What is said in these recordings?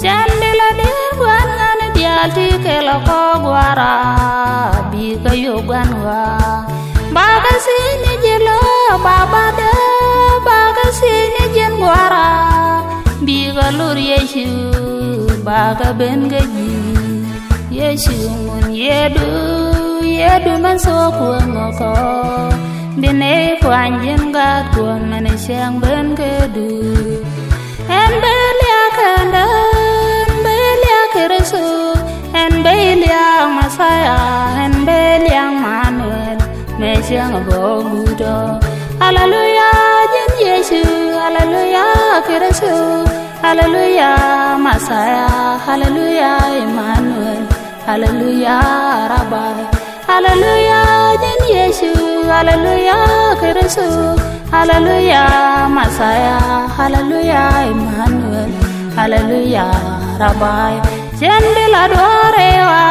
Shandela de guan dialti keloko guara biga yoganwa baga sini jelo baba de baga sini jen guara biga lur yesu baga ben gaji yesu mun yedu man so kuangoko bine kwanjen ga kuang mane siang ben kedu en belia kanda en beliang Masaya en beliang Manuel mesiang bogudo haleluya jen Yesu haleluya Kristu haleluya Masaya haleluya Emmanuel haleluya Rabai haleluya jen Yesu haleluya Kristu haleluya Masaya haleluya Emmanuel haleluya Rabai Shandela dorewa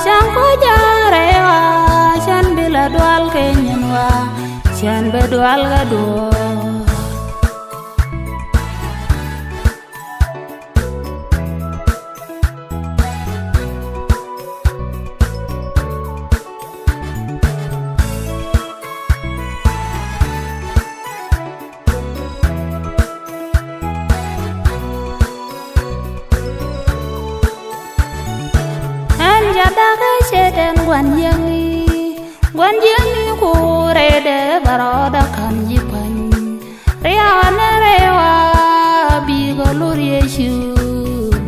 shanko jarewa shandela dual kenyenwa shanbe dual gado daga seden gwan yangi kure de baroda kan jipan rewana rewa biga lur yesu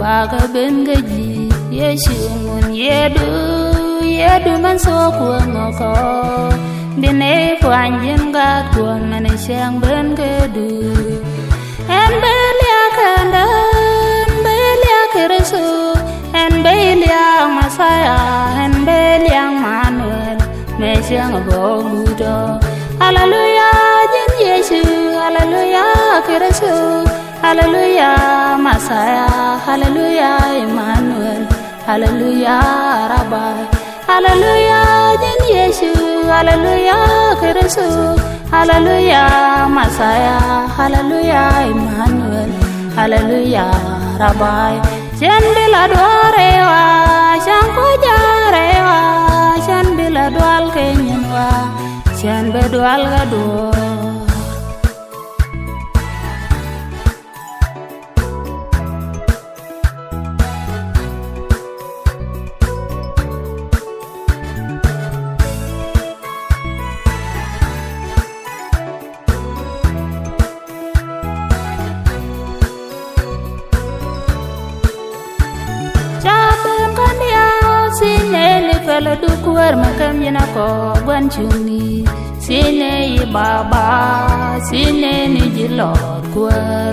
baga ben gaji yesu mun yedu man so kuangoko bine kwanjen ga kuang mane siang ben kedu en belia kanda belia Kristu en beliang Masaya en beliang Manuel mesiang bogudo haleluya jen Yesu haleluya Kristu haleluya Masaya haleluya Emmanuel haleluya Rabai haleluya jen Yesu haleluya Kristu haleluya Masaya haleluya Emmanuel haleluya Rabai Shandela dorewa shanko jarewa shandela dual kenyenwa shanbe dual gado Fela du kuar makam yana ko gwan chuni sine yi baba sine ni jilor kuar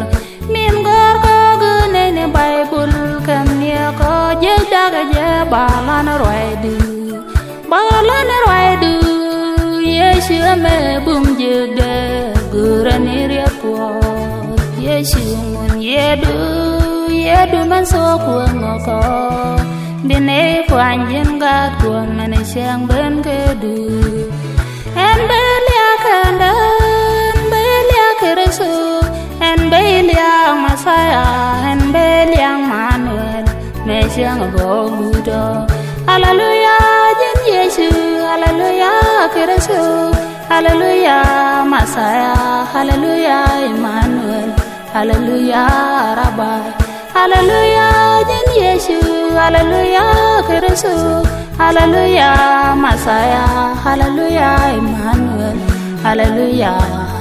min gor ko gune ne bible kam ya ko je daga je balana roidu yesu me bum je de gurani ria ko yesu mun yedu man so kuangoko bine kwanjen ga kuang mane siang ben kedu en belia kanda belia Kristu en beliang Masaya en beliang Manuel mesiang bogudo haleluya jen Yesu haleluya Kristu haleluya Masaya haleluya Emmanuel haleluya Rabai haleluya jen Yesu haleluya Kristu haleluya Masaya haleluya Emmanuel haleluya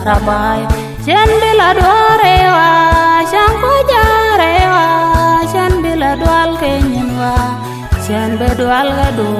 Rabai Shandela dorewa shanko jarewa shandela dual kenyenwa shanbe dual gado